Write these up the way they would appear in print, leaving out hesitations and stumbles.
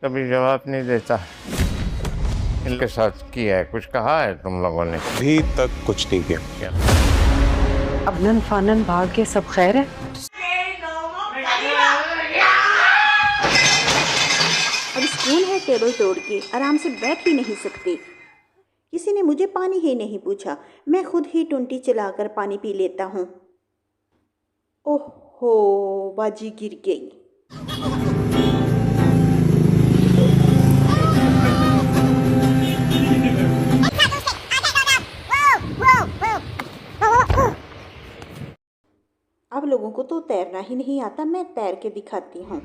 कभी जवाब नहीं देता। इनके साथ किया है, कुछ कहा है तुम लोगों ने? अभी तक कुछ नहीं किया। अबनन फानन भाग के सब खैर है? अब स्कूल है, टेबल तोड़ के आराम से बैठ ही नहीं सकते। किसी ने मुझे पानी ही नहीं पूछा, मैं खुद ही टुंटी चलाकर पानी पी लेता हूँ। ओहो, बाजी गिर गई। आप लोगों को तो तैरना ही नहीं आता, मैं तैर के दिखाती हूँ।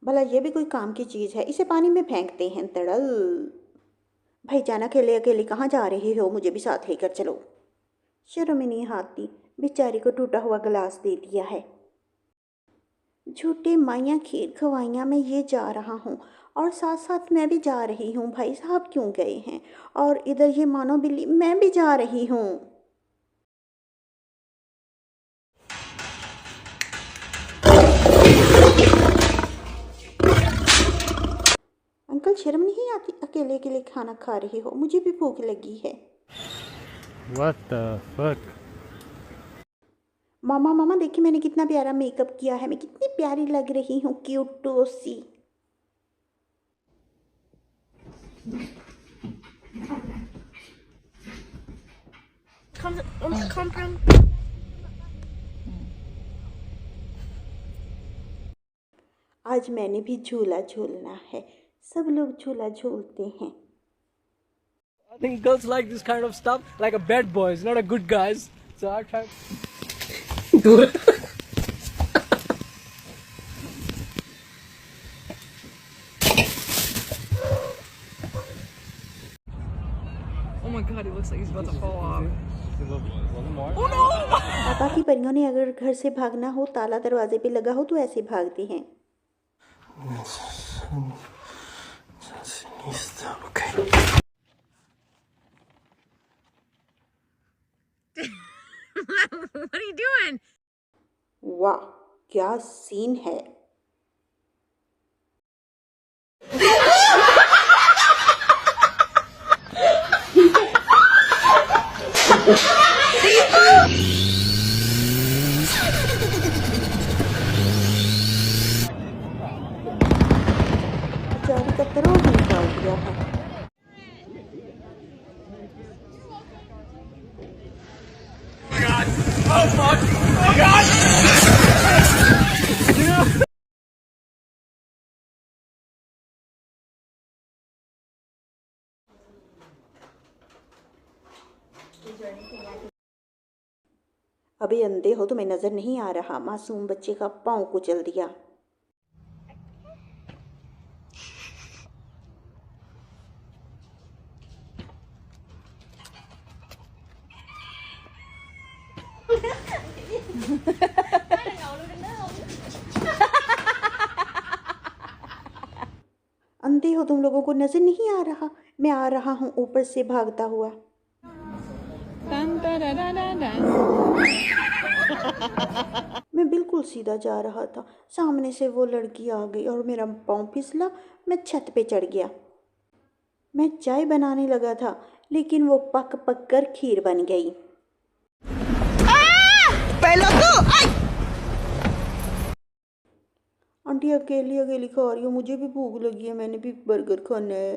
भला ये भी कोई काम की चीज़ है? इसे पानी में फेंकते हैं। तड़ल भाई जान, अकेले अकेले कहाँ जा रहे हो? मुझे भी साथ लेकर चलो। शर्म ही नहीं आती, बेचारी को टूटा हुआ गिलास दे दिया है। झूठे माइया खीर खवाइयाँ, मैं ये जा रहा हूँ और साथ साथ मैं भी जा रही हूँ। भाई साहब क्यों गए हैं? और इधर ये मानो बिल्ली, मैं भी जा रही हूँ। अंकल शर्म नहीं आती? अकेले अकेले खाना खा रहे हो, मुझे भी भूख लगी है। What the fuck? मामा मामा देखिए मैंने कितना प्यारा मेकअप किया है, मैं कितनी प्यारी लग रही हूँ, क्यूट सी। आज मैंने भी झूला झूलना है। सब लोग झूला झूलते हैं। I think girls like this kind of stuff, like a bad boys, not a good guys. So I try. Oh my god, it looks like he's about to fall off. Oh no! पापा की परियों ने अगर घर से भागना हो, ताला दरवाजे पे लगा हो तो ऐसे भागते हैं। Okay. What are you doing? वाह क्या सीन है। बेचारी का तरह ही निकाल दिया है। अभी अंधे हो तुम्हें नजर नहीं आ रहा? मासूम बच्चे का पाँव कुचल दिया। अंधे हो तुम लोगों को नजर नहीं आ रहा? मैं आ रहा हूँ ऊपर से भागता हुआ। मैं बिल्कुल सीधा जा रहा था, सामने से वो लड़की आ गई और मेरा पाँव फिसला, मैं छत पे चढ़ गया। मैं चाय बनाने लगा था लेकिन वो पक पक कर खीर बन गई। आंटी अकेली अकेली खा रही हो, मुझे भी भूख लगी है, मैंने भी बर्गर खाना है।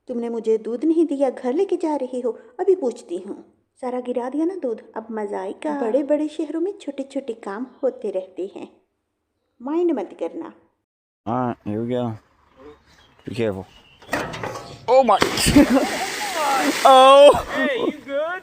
तुमने मुझे दूध नहीं दिया, घर लेके जा रही हो? अभी पूछती हूँ। सारा गिरा दिया ना दूध, अब मजा आएगा। बड़े बड़े शहरों में छोटे छोटे काम होते रहते हैं, माइंड मत करना। Alright, here we go. Be careful. Oh my! Oh! Hey, you good?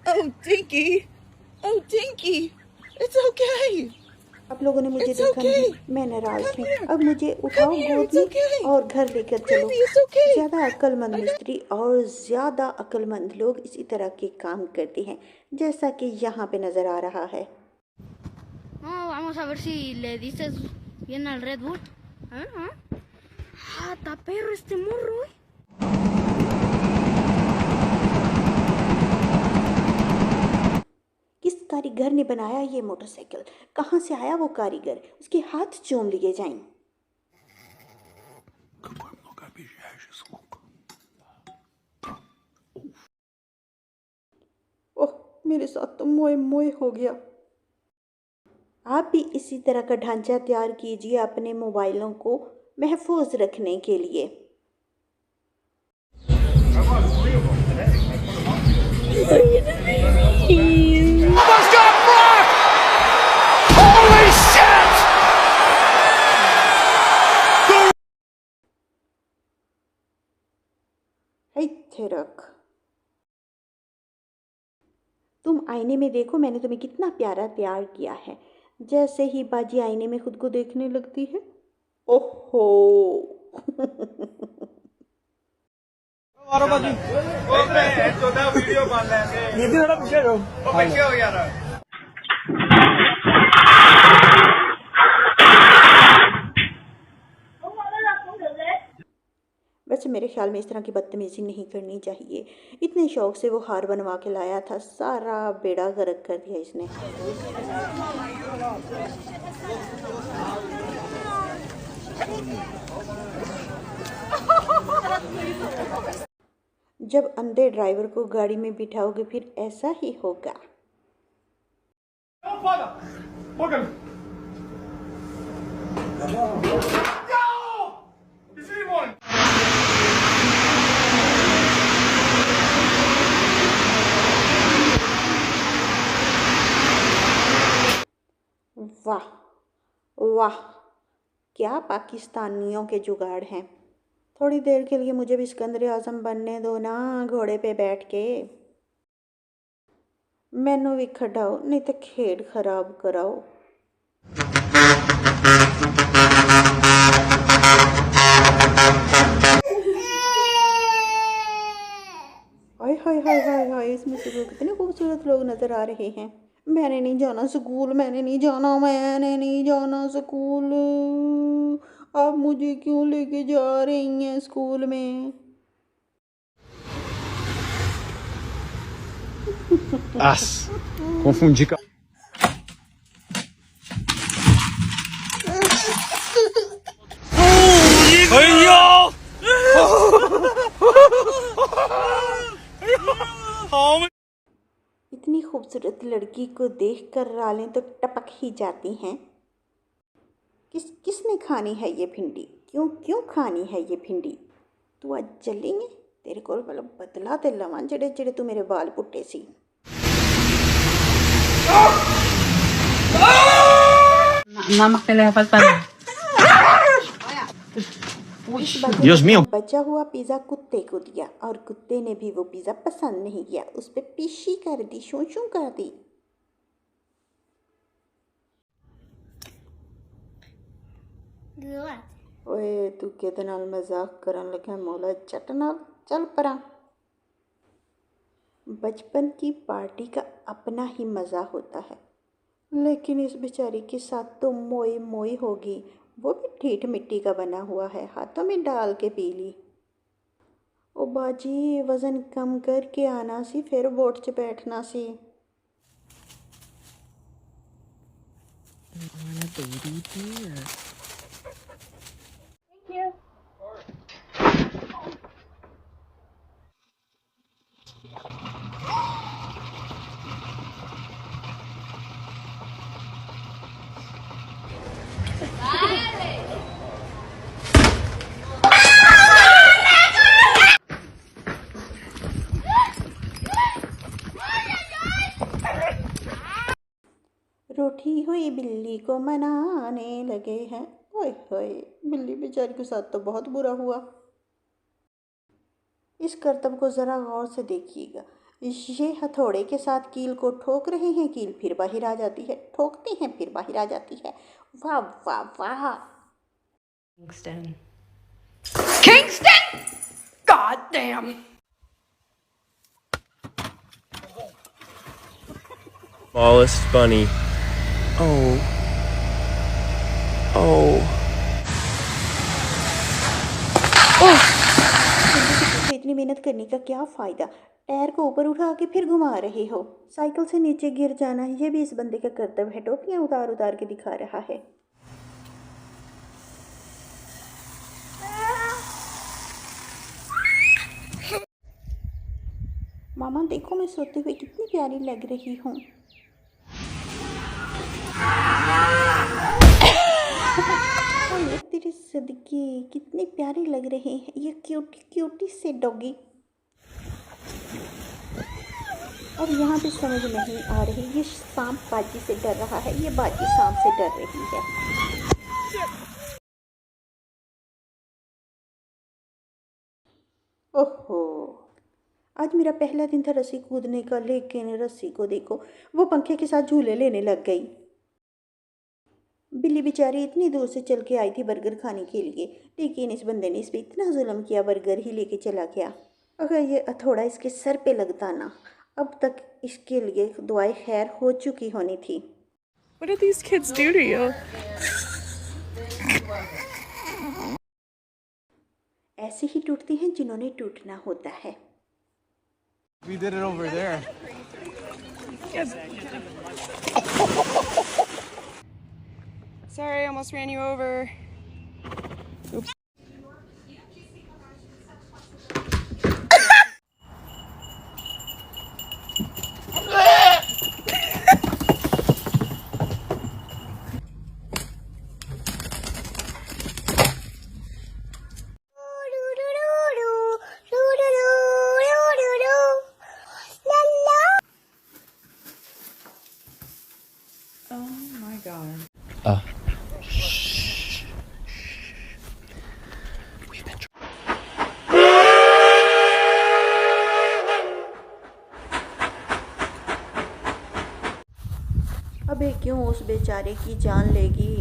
Oh, Dinky. Oh, Dinky. It's okay. आप लोगों ने मुझे देखा नहीं, मैं नाराज हूँ। अब मुझे उठाओ गोद में और घर लेकर चलो। ज़्यादा अक्लमंद मिस्त्री और ज़्यादा अक्लमंद लोग इसी तरह के काम करते हैं, जैसा कि यहाँ पे नज़र आ रहा है। No, vamos a ver si le dices bien al Red Bull. ¿Ah? Ah, está perro este morro, eh. किस कारीगर ने बनाया ये मोटरसाइकिल? कहाँ से आया वो कारीगर? उसके हाथ चूम लिए जाएं। ओह, मेरे साथ तो मोए मोए हो गया। आप भी इसी तरह का ढांचा तैयार कीजिए अपने मोबाइलों को महफूज रखने के लिए। रख, तुम आईने में देखो, मैंने तुम्हें कितना प्यारा तैयार किया है। जैसे ही बाजी आईने में खुद को देखने लगती है, ओहो वैसे मेरे ख्याल में इस तरह की बदतमीजी नहीं करनी चाहिए। इतने शौक से वो हार बनवा के लाया था, सारा बेड़ा गर्क कर दिया इसने। जब अंधे ड्राइवर को गाड़ी में बिठाओगे फिर ऐसा ही होगा। वाह वाह, क्या पाकिस्तानियों के जुगाड़ हैं। थोड़ी देर के लिए मुझे भी सिकंदर आजम बनने दो ना, घोड़े पे बैठ के। मैनू भी खड़ाओ, नहीं तो खेड खराब कराओ। हाय हाय हाय हाय हाय, इसमें से कितने खूबसूरत लोग नज़र आ रहे हैं। मैंने नहीं जाना स्कूल, मैंने नहीं जाना स्कूल। आप मुझे क्यों लेके जा रही हैं स्कूल में? Confundi com. इतनी खूबसूरत लड़की को देखकर रालें तो टपक ही जाती हैं। किसने खानी है ये भिंडी? क्यों खानी है ये भिंडी? तू आज चलेंगे, तेरे को बदला ते लवां जेड़े तू मेरे बाल पुट्टे सी। नमक तेल है पर Dios mío. बचा हुआ पिज़्ज़ा कुत्ते को दिया और कुत्ते ने भी वो पिज़्ज़ा पसंद नहीं किया, उस पर पीशी कर दी, शू कर दी। ओए तू किहदे नाल मजाक करन लगा मौला जट नाल? चल परा। बचपन की पार्टी का अपना ही मज़ा होता है, लेकिन इस बेचारी के साथ तो मोई मोई होगी। वो भी ठीठ मिट्टी का बना हुआ है, हाथों में डाल के पी ली। ओ बाजी, वज़न कम करके आना सी, फिर बोट च बैठना सी। रूठी हुई बिल्ली को मनाने लगे हैं। ओए होए, बिल्ली बेचारी के साथ तो बहुत बुरा हुआ। इस करतब को ज़रा गौर से देखिएगा। ये हथौड़े के साथ कील को ठोक रहे हैं, कील फिर बाहर आ जाती है, ठोकते हैं फिर बाहर आ जाती है। वाह वाह वाह। Kingston. Kingston! God damn! Smallest bunny. Oh. Oh. इतनी मेहनत करने का क्या फ़ायदा? टायर को ऊपर उठा के फिर घुमा रहे हो। साइकिल से नीचे गिर जाना ये भी इस बंदे का कर्तव्य है। टोपियाँ उतार उतार के दिखा रहा है। मामा देखो मैं सोते हुए कितनी प्यारी लग रही हूँ। ये तेरे सदके कितने प्यारे लग रहे हैं ये क्यूटी क्यूटी से डॉगी। अब यहाँ पे समझ नहीं आ रही, ये सांप बाजी से डर रहा है, ये बाजी सांप से डर रही है। ओहो, आज मेरा पहला दिन था रस्सी कूदने का, लेकिन रस्सी को देखो वो पंखे के साथ झूले लेने लग गई। बिल्ली बेचारी इतनी दूर से चल के आई थी बर्गर खाने के लिए, लेकिन इस बंदे ने इस पर इतना जुल्म किया, बर्गर ही लेके चला गया। अगर ये हथौड़ा इसके सर पे लगता ना, अब तक इसके लिए दुआएं खैर हो चुकी होनी थी। What did these kids do to you? ऐसे ही टूटती हैं जिन्होंने टूटना होता है। We did it over there. Sorry, I almost ran you over. अबे क्यों उस बेचारे की जान लेगी?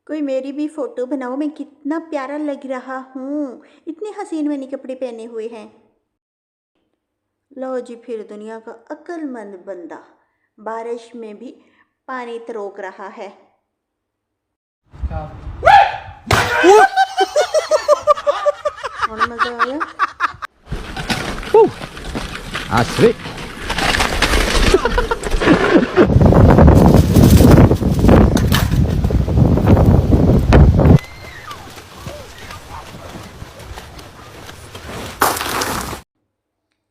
कोई मेरी भी फोटो बनाओ, मैं कितना प्यारा लग रहा हूँ। इतने हसीन मैंने कपड़े पहने हुए हैं। लो जी, फिर दुनिया का अक्लमंद बंदा बारिश में भी पानी तरोक रहा है। और मजा आया?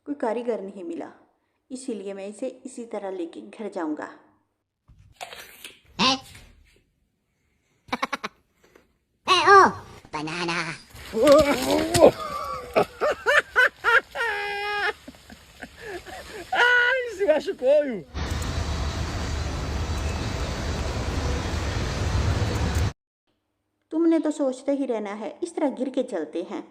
कोई कारीगर नहीं मिला, इसीलिए मैं इसे इसी तरह लेके घर जाऊंगा। Você machucou, तुमने तो सोचते ही रहना है, इस तरह गिर के चलते हैं।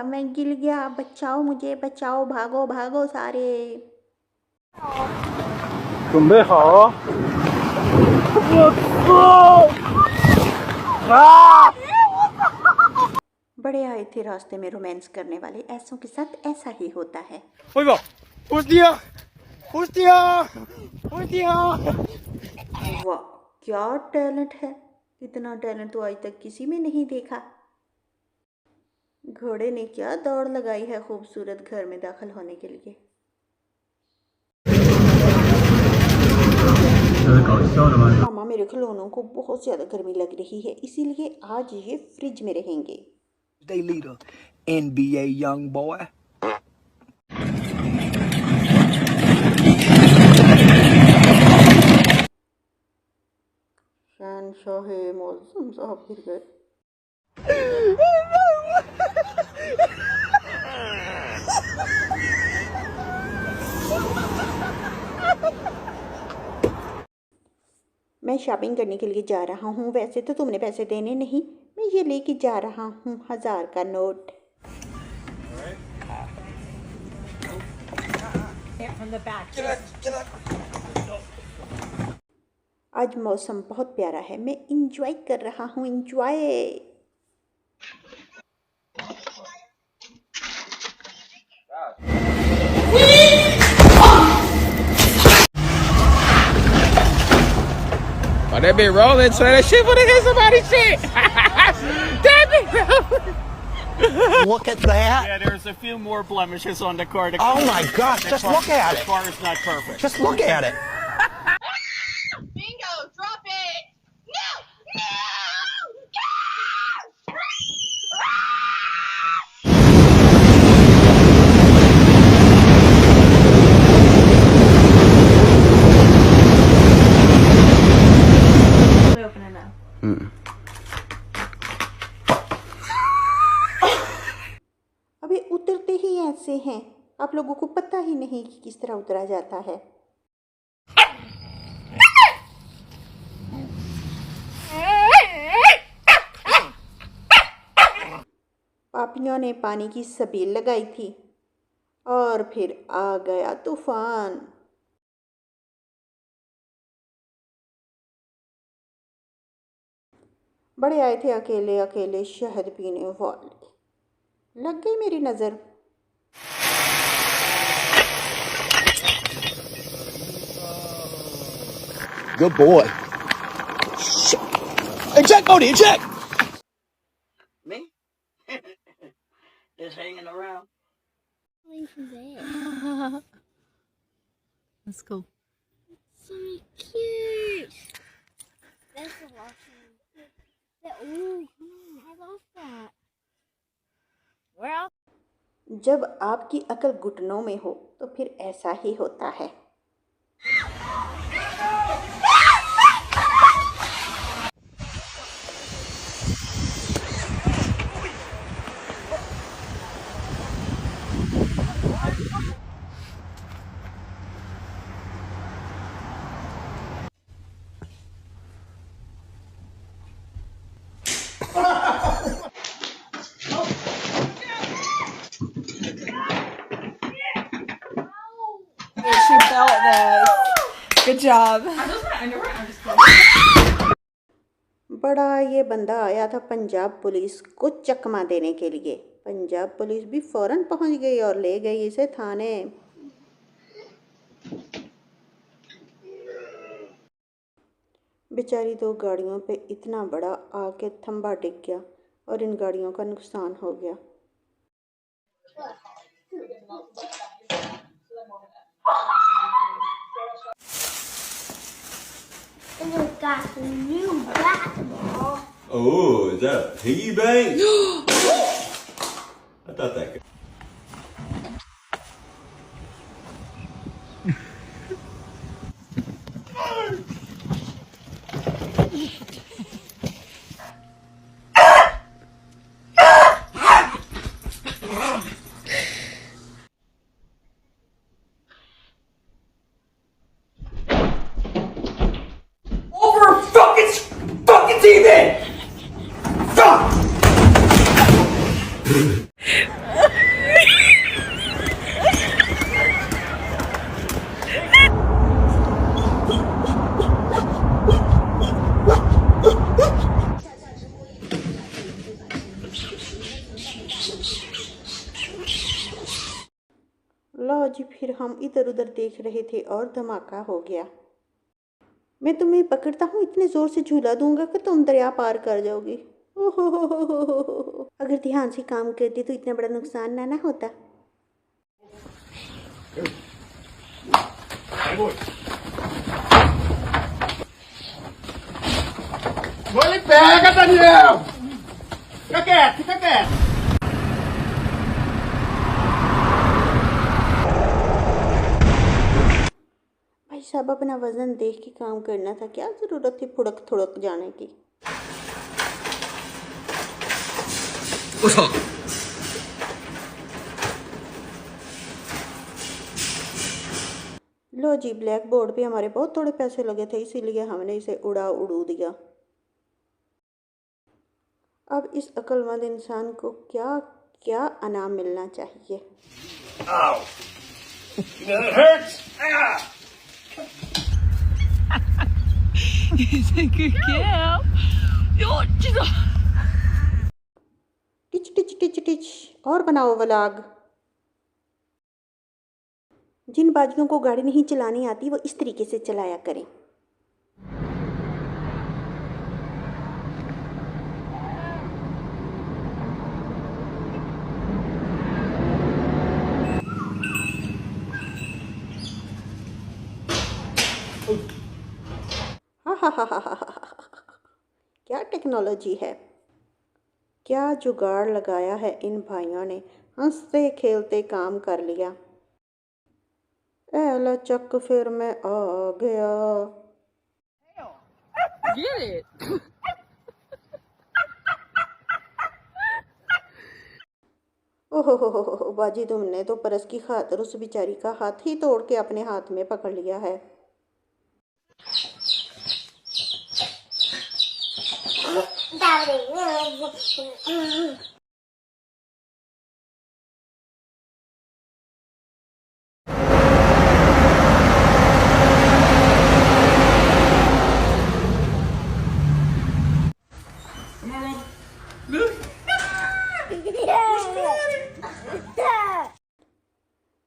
मैं गिर गया, बचाओ मुझे, बचाओ, भागो भागो सारे। 准备好。बड़े आए थे रास्ते में रोमांस करने वाले, ऐसों के साथ ऐसा ही होता है। Hostia! Hostia! Hostia! वाह, क्या टैलेंट है! इतना टैलेंट तो आज तक किसी में नहीं देखा। घोड़े ने क्या दौड़ लगाई है खूबसूरत घर में दाखिल होने के लिए। मामा मेरे खिलौनों को बहुत ज़्यादा गर्मी लग रही है, इसीलिए आज ये फ्रिज में रहेंगे। Day leader, NBA young boy. शहंशाह मौसम साहब गिर गए। मैं शॉपिंग करने के लिए जा रहा हूँ। वैसे तो तुमने पैसे देने नहीं, मैं ये लेके जा रहा हूँ 1000 का नोट। आज मौसम बहुत प्यारा है, मैं इंजॉय कर रहा हूँ। Enjoy. Oh, that been rolling, so that shit wanna hit somebody's shit. That been rolling. Look at that. Yeah, there's a few more blemishes on the car. Oh my gosh, just look at The it. car is not perfect. Just look at it. Bingo, drop it. No, no. अबे उतरते ही ऐसे हैं, आप लोगों को पता ही नहीं कि किस तरह उतरा जाता है। पापियों ने पानी की सबील लगाई थी और फिर आ गया तूफान। बड़े आए थे अकेले अकेले शहद पीने वाले, लग गई मेरी नज़र। Good boy. Shit. Eject, Bodie, eject. Me? Just hanging around. That's cool. So cute. That's the washroom. Oh, I love that. Where else? जब आपकी अकल घुटनों में हो तो फिर ऐसा ही होता है। She felt this. Good job. बड़ा ये बंदा आया था पंजाब पुलिस को चकमा देने के लिए। पंजाब पुलिस भी फौरन पहुंच गई और ले गई इसे थाने। बेचारी 2 गाड़ियों पे इतना बड़ा आके थंबा टिक गया और इन गाड़ियों का नुकसान हो गया। We got some new basketball. Oh, is that a piggy bank? I thought that could. Fucking TV! Fuck! लो जी, फिर हम इधर उधर देख रहे थे और धमाका हो गया। मैं तुम्हें पकड़ता हूँ, इतने ज़ोर से झूला दूंगा कि तुम दरिया पार कर जाओगी। ओहो, अगर ध्यान से काम करती तो इतना बड़ा नुकसान ना होता। Vou ele pega, Daniel! Fica quieto, fica quieto. भाई साहब अपना वजन देख के काम करना था, क्या ज़रूरत थी फुड़क थुड़क जाने की। लो जी, ब्लैक बोर्ड पे हमारे बहुत थोड़े पैसे लगे थे, इसीलिए हमने इसे उड़ू दिया। अब इस अक्लमंद इंसान को क्या क्या इनाम मिलना चाहिए। टिच टिच टिच टिच और बनाओ व्लॉग। जिन बाजियों को गाड़ी नहीं चलानी आती वो इस तरीके से चलाया करें। हा क्या टेक्नोलॉजी है, क्या जुगाड़ लगाया है इन भाइयों ने, हंसते खेलते काम कर लिया। एला चक फिर मैं आ गया। Get it. ओहो बाजी, तुमने तो परस की खातिर उस बेचारी का हाथ ही तोड़ के अपने हाथ में पकड़ लिया है।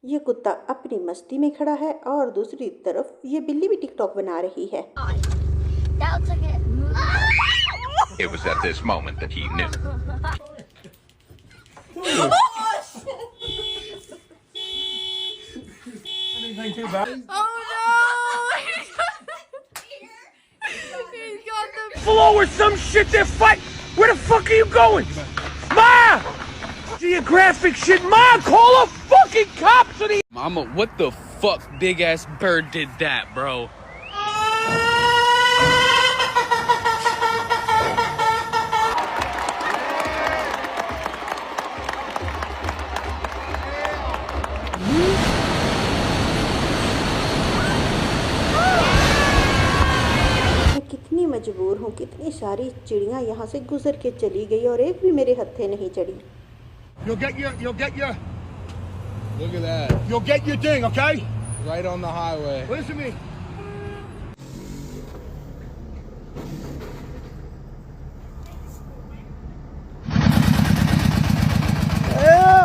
ये कुत्ता अपनी मस्ती में खड़ा है और दूसरी तरफ ये बिल्ली भी टिकटॉक बना रही है। It was at this moment that he knew. Anything too bad? Oh no! He's got the Buffalo or some shit, they're fighting. Where the fuck are you going? Ma! Geographic shit. Ma, call a fucking cops to the... Mama, what the fuck big ass bird did that, bro? कितनी मजबूर हूँ, कितनी सारी चिड़ियाँ यहाँ से गुजर के चली गई और एक भी मेरे हत्थे नहीं चढ़ी। You'll get your... Look at that. You'll get your thing, okay? Right on the highway. Listen to me.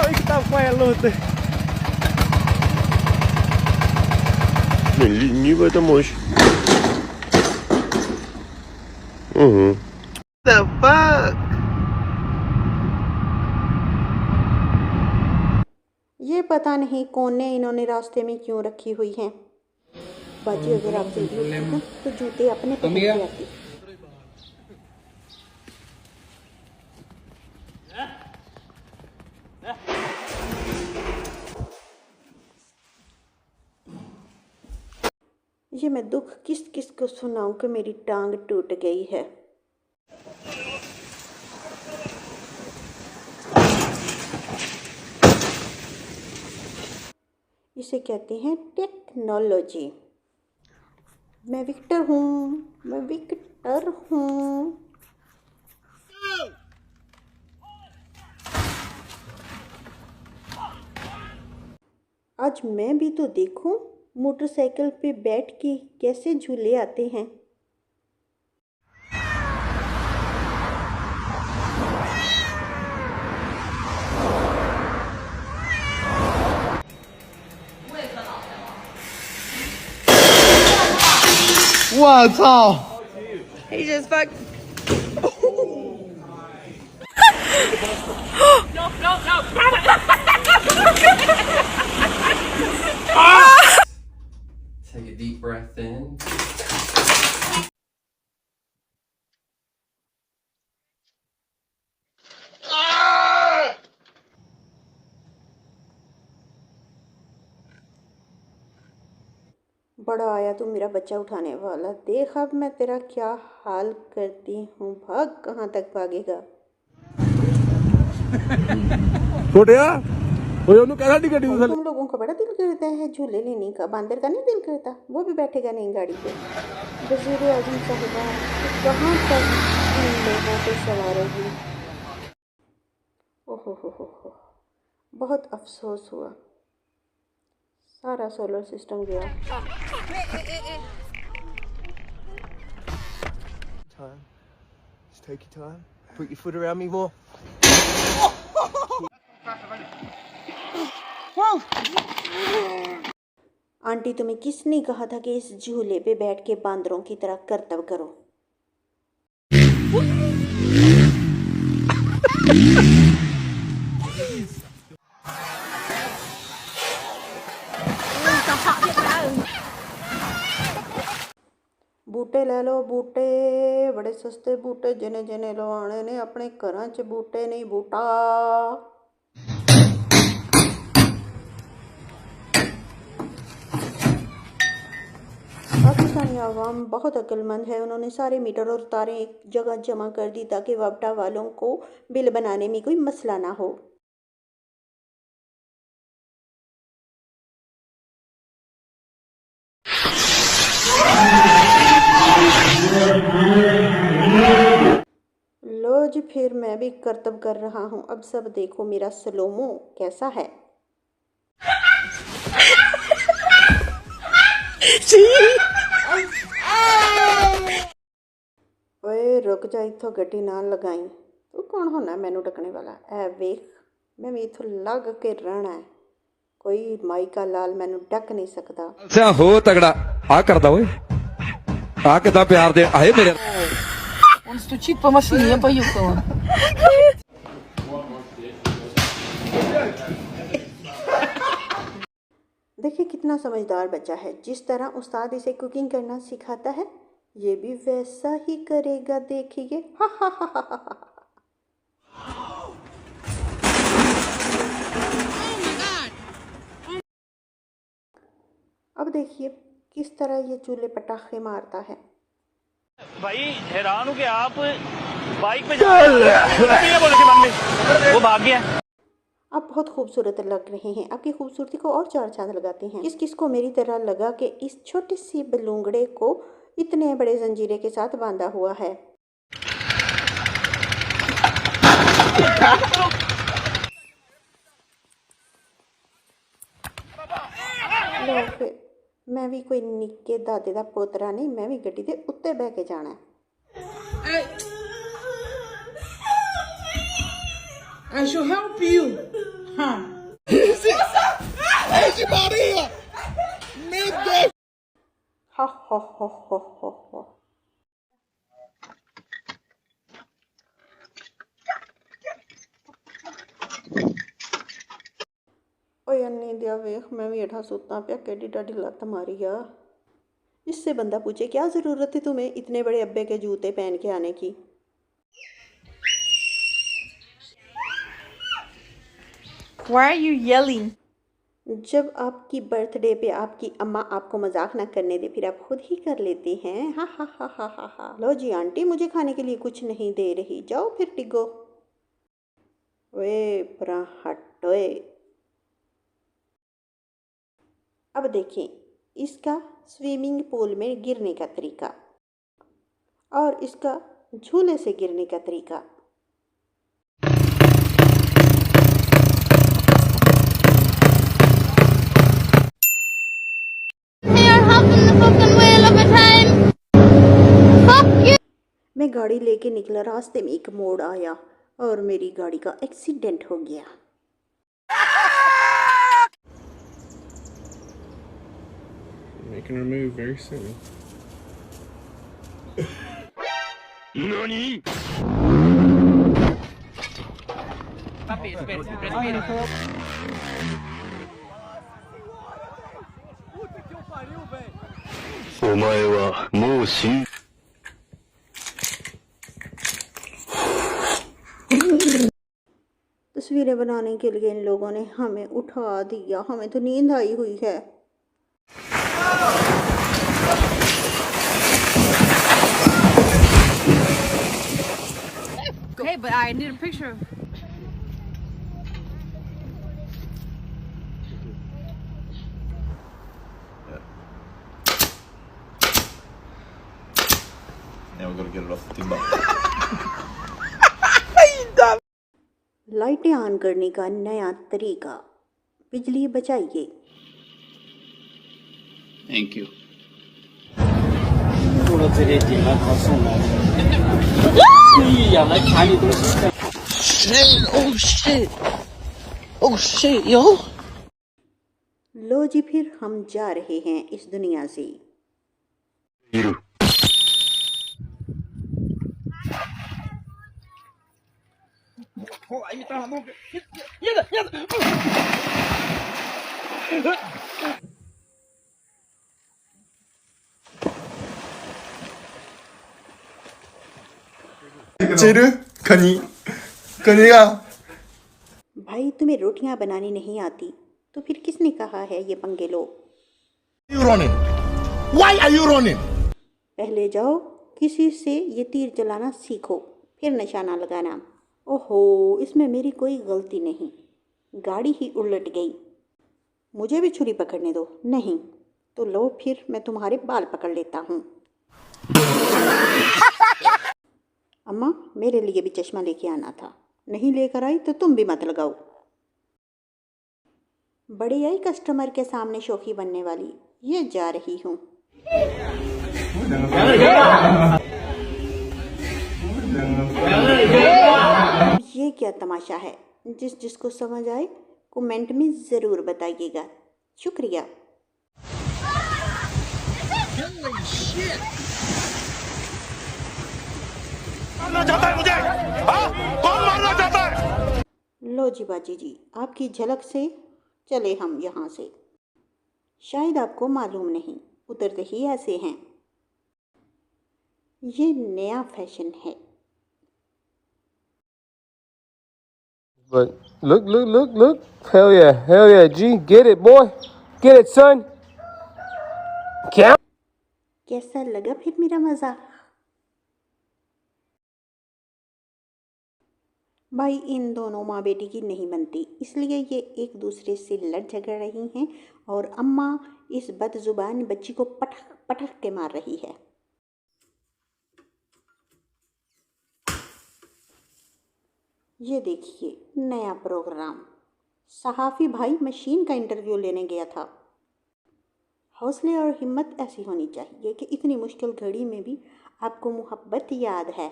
O que tá foi a luta? Не в этом мощь. The fuck? ये पता नहीं कोने इन्होंने रास्ते में क्यों रखी हुई हैं। बाजी, अगर आप जल्दी उठते ना तो जूते अपने पकड़ के आती। ये मैं दुख किस किस को सुनाऊं कि मेरी टांग टूट गई है। इसे कहते हैं टेक्नोलॉजी। मैं विक्टर हूँ। आज मैं भी तो देखूं मोटरसाइकिल पे बैठ के कैसे झूले आते हैं। What's all? He just fucked. Take a deep breath in. बड़ा आया तू मेरा बच्चा उठाने वाला, देख अब मैं तेरा क्या हाल करती हूँ। भाग, कहाँ तक भागेगा। छोटिया ओए ओनू कहना नहीं गड्डी तुम लोगों का बड़ा दिल करता है झूले लेने का, बंदर का नहीं दिल करता? वो भी बैठेगा नहीं गाड़ी पे। वज़ीर आज़म साहिबा कहाँ तक इन लोगों को सवारेगी। ओहो हो, बहुत अफसोस हुआ, सारा सोलर सिस्टम गया। Just take your time. Put your foot around me more. Aunty, तुम्हें किसने कहा था कि इस झूले पे बैठ के बांदरों की तरह करतब करो? बूटे ले लो, बूटे बड़े सस्ते बूटे, जिन्हें जिन्हें लवाने ने अपने घरां च बूटे नहीं बूटा। पाकिस्तानी आवाम बहुत अक्लमंद है, उन्होंने सारे मीटर और तारें एक जगह जमा कर दी ताकि वपटा वालों को बिल बनाने में कोई मसला ना हो। लो जी, फिर मैं भी करतब कर रहा हूँ। अब सब देखो मेरा स्लोमो कैसा है। ओए रुक जा, इथों गड्डी ना लगाई। तू कौन होना मैनू डकने वाला? ऐ वेख, मैं भी इथों लग के रहना है, कोई माई का लाल मैनू डक नहीं सकता। हो तगड़ा आ करदा ओए आ किदा प्यार दे आए मेरे। Он стучит по машине, я поехала. देखिए कितना समझदार बच्चा है। जिस तरह उस्ताद इसे कुकिंग करना सिखाता है, ये भी वैसा ही करेगा, देखिए। हा हा हा हा हा। अब देखिए किस तरह ये चूल्हे पटाखे मारता है। भाई हैरान हूँ कि आप बाइक पे जा बोले थे मन में, वो भाग गया। आप बहुत खूबसूरत लग रहे हैं, आपकी खूबसूरती को और चार चांद लगाते हैं। किस किस को मेरी तरह लगा कि इस छोटी सी बलूंगड़े को इतने बड़े जंजीरे के साथ बांधा हुआ है। लो फिर, मैं भी कोई निक्के दादे दा पोतरा नहीं, मैं भी गड्डी दे उत्ते बह के जाना है। I shall help you. Huh? हा हा हा हा हा हा। ओए अन्नी दिया वेख, मैं भी हेठा सुता पिया, केडी डाडी लत मारी आ। इससे बंदा पूछे क्या ज़रूरत है तुम्हें इतने बड़े अब्बे के जूते पहन के आने की। Why are you yelling? जब आपकी बर्थडे पे आपकी अम्मा आपको मजाक ना करने दे, फिर आप खुद ही कर लेते हैं। हा हा हा हा हा हा। लो जी आंटी, मुझे खाने के लिए कुछ नहीं दे रही, जाओ फिर टिगो। वे परा हट ओए। अब देखें इसका स्विमिंग पूल में गिरने का तरीका और इसका झूले से गिरने का तरीका। मैं गाड़ी लेके निकला, रास्ते में एक मोड़ आया और मेरी गाड़ी का एक्सीडेंट हो गया। Making her move very soon. NANI?! तस्वीरें बनाने के लिए इन लोगों ने हमें उठा दिया, हमें तो नींद आई हुई है। but I need a picture of. Now we're gonna get it off the timber. लाइटें ऑन करने का नया तरीका, बिजली बचाइए। Thank you. Oh shit, yo. लो जी, फिर हम जा रहे हैं इस दुनिया से। भाई, तुम्हें रोटियां बनानी नहीं आती तो फिर किसने कहा है ये पंगे लो? Why are you running? पहले जाओ किसी से ये तीर चलाना सीखो, फिर निशाना लगाना। ओहो, इसमें मेरी कोई गलती नहीं, गाड़ी ही उलट गई। मुझे भी छुरी पकड़ने दो। नहीं तो लो, फिर मैं तुम्हारे बाल पकड़ लेता हूँ। अम्मा, मेरे लिए भी चश्मा लेके आना था, नहीं लेकर आई तो तुम भी मत लगाओ। बड़ी आई कस्टमर के सामने शोखी बनने वाली, ये जा रही हूँ। ये क्या तमाशा है? जिसको समझ आए कमेंट में ज़रूर बताइएगा। शुक्रिया। मारना चाहता है मुझे? हाँ? कौन मारना चाहता है? लो जी बाजी जी, आपकी झलक से चले हम यहाँ से। शायद आपको मालूम नहीं, उतरते ही ऐसे हैं। ये नया फैशन है। But look. Hell yeah, G. Get it, boy. Get it, son. क्या? कैसा लगा फिर मेरा मज़ा? भाई, इन दोनों माँ बेटी की नहीं बनती, इसलिए ये एक दूसरे से लड़ झगड़ रही हैं और अम्मा इस बदजुबान बच्ची को पटक पटक के मार रही है। ये देखिए नया प्रोग्राम। सहाफ़ी भाई मशीन का इंटरव्यू लेने गया था। हौसले और हिम्मत ऐसी होनी चाहिए कि इतनी मुश्किल घड़ी में भी आपको मोहब्बत याद है।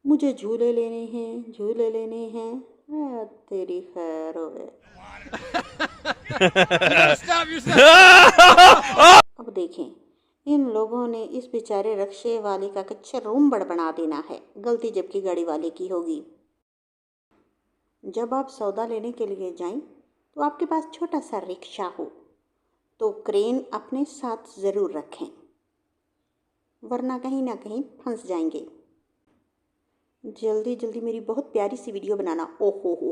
मुझे झूले लेने हैं। तेरी खैर होवे। अब देखें, इन लोगों ने इस बेचारे रक्शे वाले का कच्चा रूम बना देना है। गलती जबकि गाड़ी वाले की होगी। जब आप सौदा लेने के लिए जाएं तो आपके पास छोटा सा रिक्शा हो तो क्रेन अपने साथ ज़रूर रखें, वरना कहीं ना कहीं फंस जाएंगे। जल्दी मेरी बहुत प्यारी सी वीडियो बनाना। ओहो हो।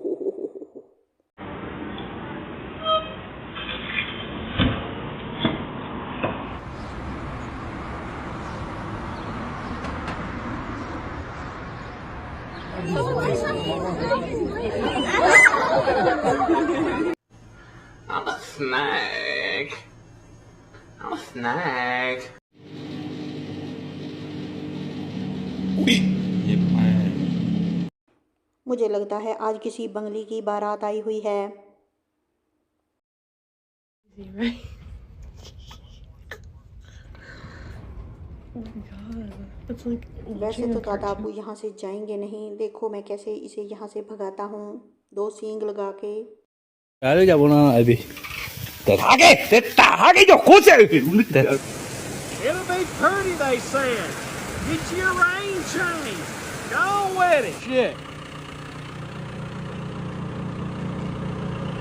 I'm a snack. मुझे लगता है आज किसी बंगली की बारात आई हुई है। वैसे तो दादा आपू यहाँ से जाएंगे नहीं। देखो मैं कैसे इसे यहाँ से भगाता हूँ, 2 सींग लगा के। अरे जा बोना अभी आगे जो खुश है। It'll be pretty, they said. Get your rain changed. Go with it. Shit.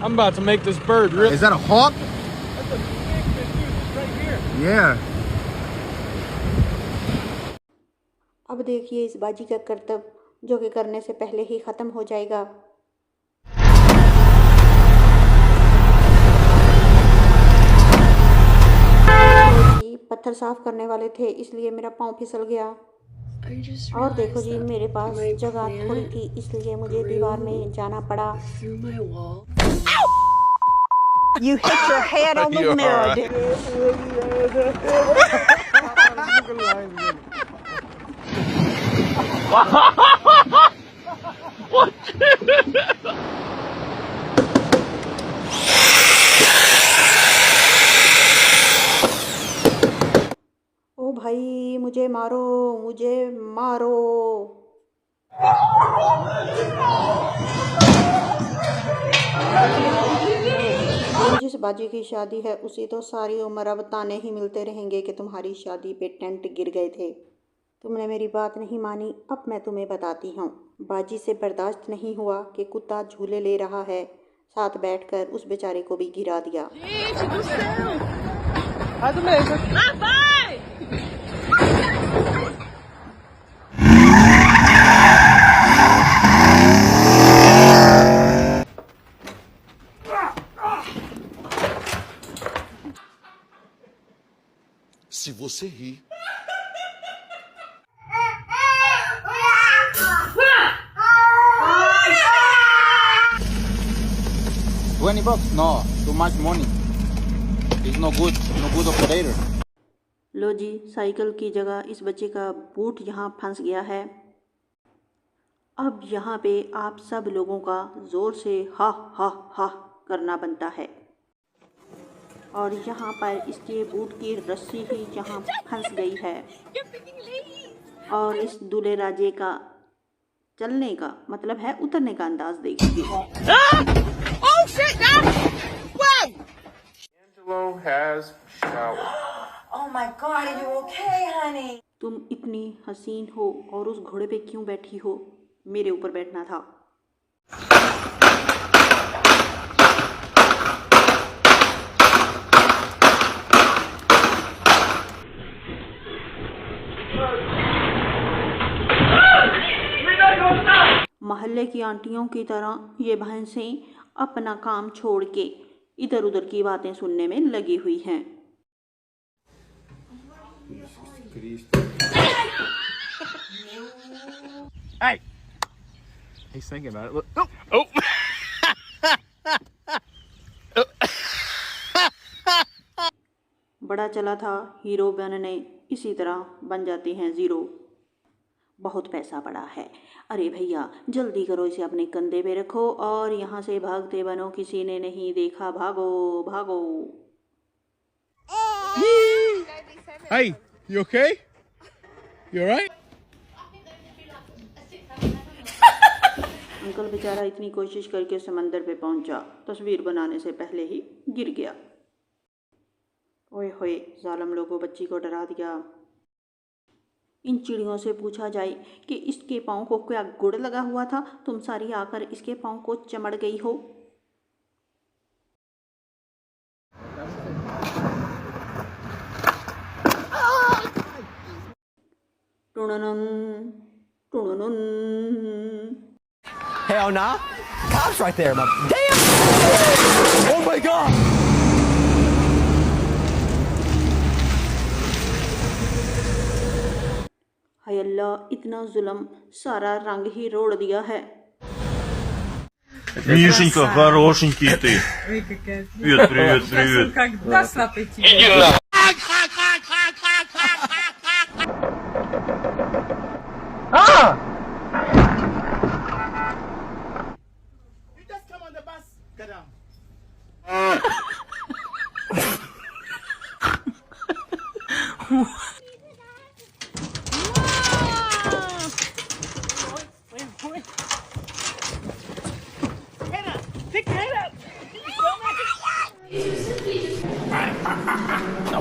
I'm about to make this bird real. Is that a hawk? That's a big fish, dude. It's right here. Yeah. अब देखिए इस बाजी का करतब। जो कि करने से पहले ही ख़त्म हो जाएगा। पत्थर साफ करने वाले थे इसलिए मेरा पाँव फिसल गया। और देखो जी मेरे पास जगह थोड़ी थी इसलिए मुझे दीवार में जाना पड़ा। You hit your head on the mirror, dude. ओ भाई मुझे मारो, मुझे मारो। जिस बाजी की शादी है उसी तो सारी उम्र अब ताने ही मिलते रहेंगे कि तुम्हारी शादी पे टेंट गिर गए थे। तुमने मेरी बात नहीं मानी। अब मैं तुम्हें बताती हूँ। बाजी से बर्दाश्त नहीं हुआ कि कुत्ता झूले ले रहा है, साथ बैठकर उस बेचारे को भी गिरा दिया। Se você rir. 20 bucks? No, too much money. He's no good operator. लो जी, साइकिल की जगह इस बच्चे का बूट यहाँ फंस गया है। अब यहाँ पे आप सब लोगों का ज़ोर से हा हा हा करना बनता है। और यहाँ पर इसके बूट की रस्सी ही यहाँ फंस गई है। और इस दूल्हे राजे का चलने का मतलब है उतरने का अंदाज देखिए। Angelo has showered. Oh my God, are you okay, honey? तुम इतनी हसीन हो और उस घोड़े पे क्यों बैठी हो? मेरे ऊपर बैठना था। मोहल्ले की आंटियों की तरह ये भैंसें अपना काम छोड़ के इधर उधर की बातें सुनने में लगी हुई हैं। Hey, he's thinking about it. Look. Oh. बड़ा चला था हीरो बनने, इसी तरह बन जाते हैं ज़ीरो। बहुत पैसा पड़ा है। अरे भैया जल्दी करो, इसे अपने कंधे पे रखो और यहाँ से भागते बनो, किसी ने नहीं देखा, भागो भागो। Hey, you okay? You alright? Uncle बेचारा इतनी कोशिश करके समंदर पे पहुंचा, तस्वीर बनाने से पहले ही गिर गया। ओए होए, जालिम लोगों, बच्ची को डरा दिया। इन चिड़ियों से पूछा जाए कि इसके पाँव को क्या गुड़ लगा हुआ था, तुम सारी आकर इसके पाँव को चमड़ गई हो। टुननुन टुननुन। Hell nah. Cops right there, man. Damn! Oh my God! हाय अल्लाह, इतना जुल्म, सारा रंग ही रोड़ दिया है। Мишенька, хорошенький ты. Привет, привет, привет. Когда сладкий тебе? Pick your head up! No.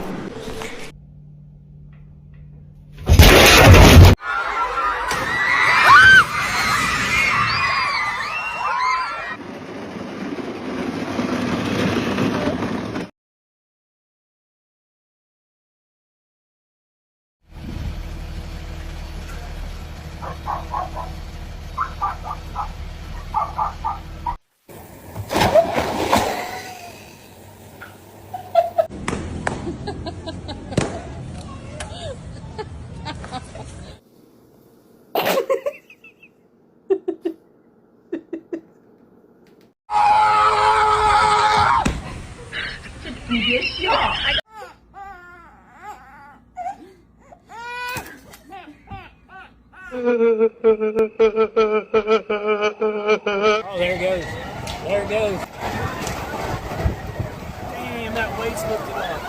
there it goes. There it goes. Damn, that weight's lifted off.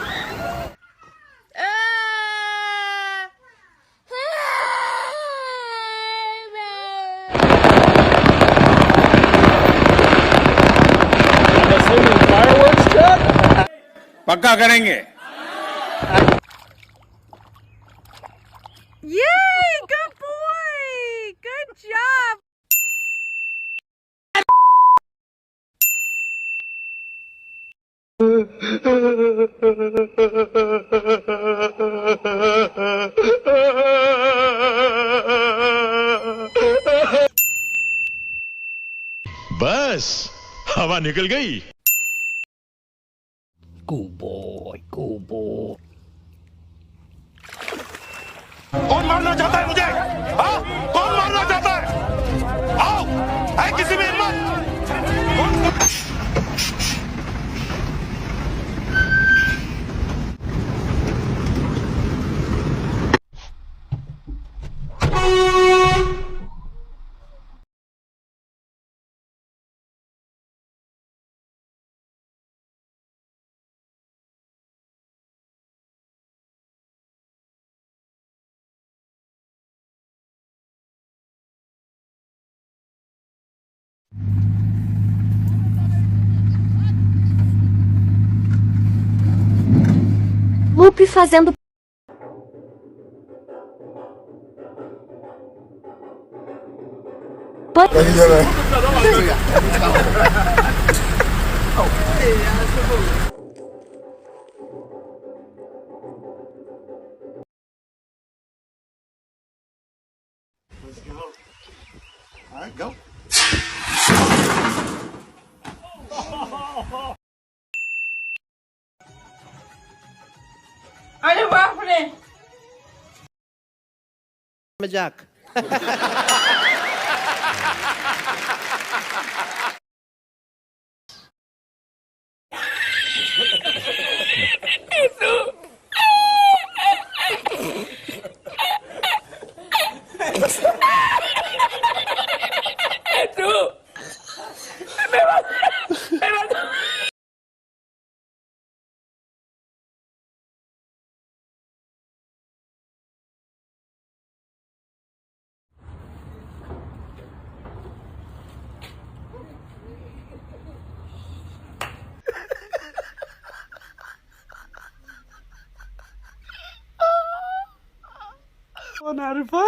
पक्का करेंगे. Yay! Good boy! Good job! बस हवा निकल गई. Good boy, good boy. कौन मारना चाहता है मुझे? हाँ? कौन मारना चाहता है? आओ, है किसी में हिम्मत? Lupe fazendo. All right, go. अरे बाप रे मजाक. Arfa.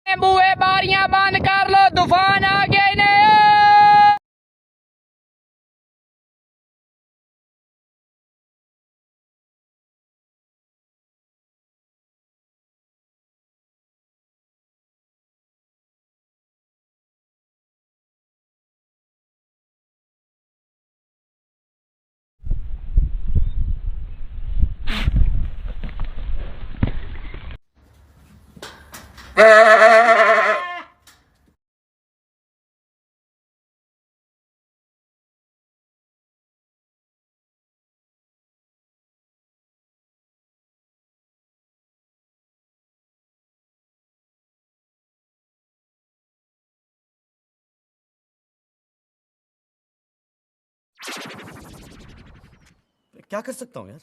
बूहे बारियां बंद कर लो तूफान आ गए ने क्या कर सकता हूँ यार.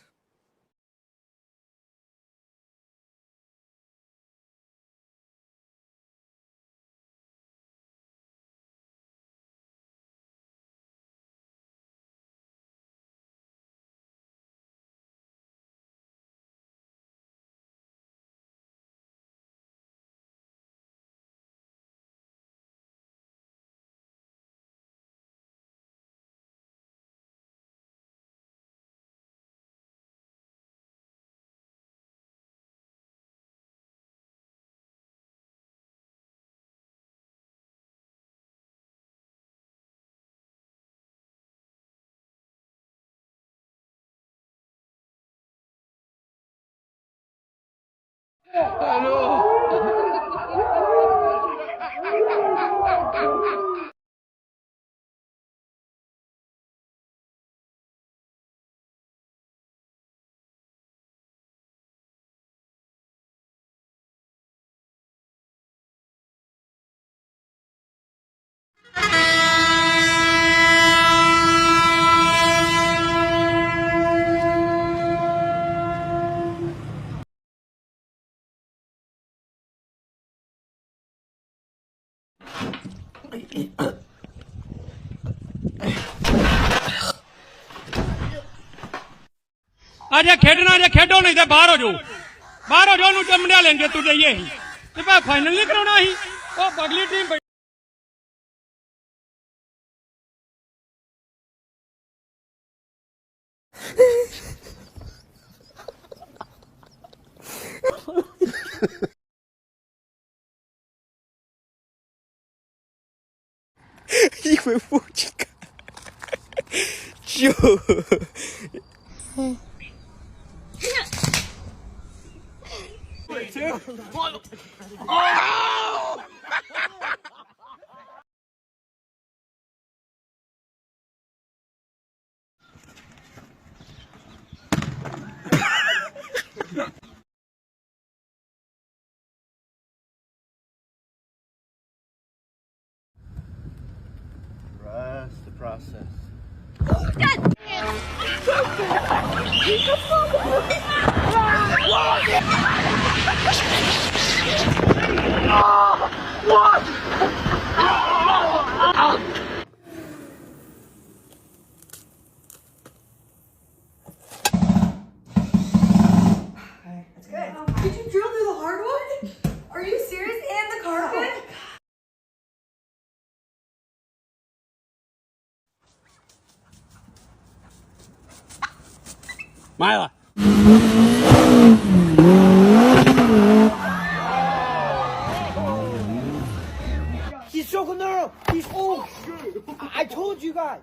अजे खेडना जे खेडो नहीं तो बाहर हो जाओ, बाहर हो जाओ। नु चमड़िया लेंगे तू जाइए ही ते भाई फाइनल नहीं कराना ही ओ अगली team Hijo de puchica. Yo. Trust the process. Did you drill through the hardwood? Are you serious? And the carpet? Mila. He's so narrow. He's oh shit. I told you guys.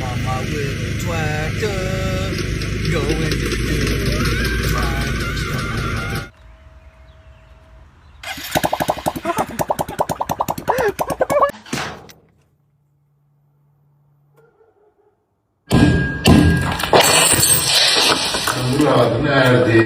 On my little tractor, going to do my nerede?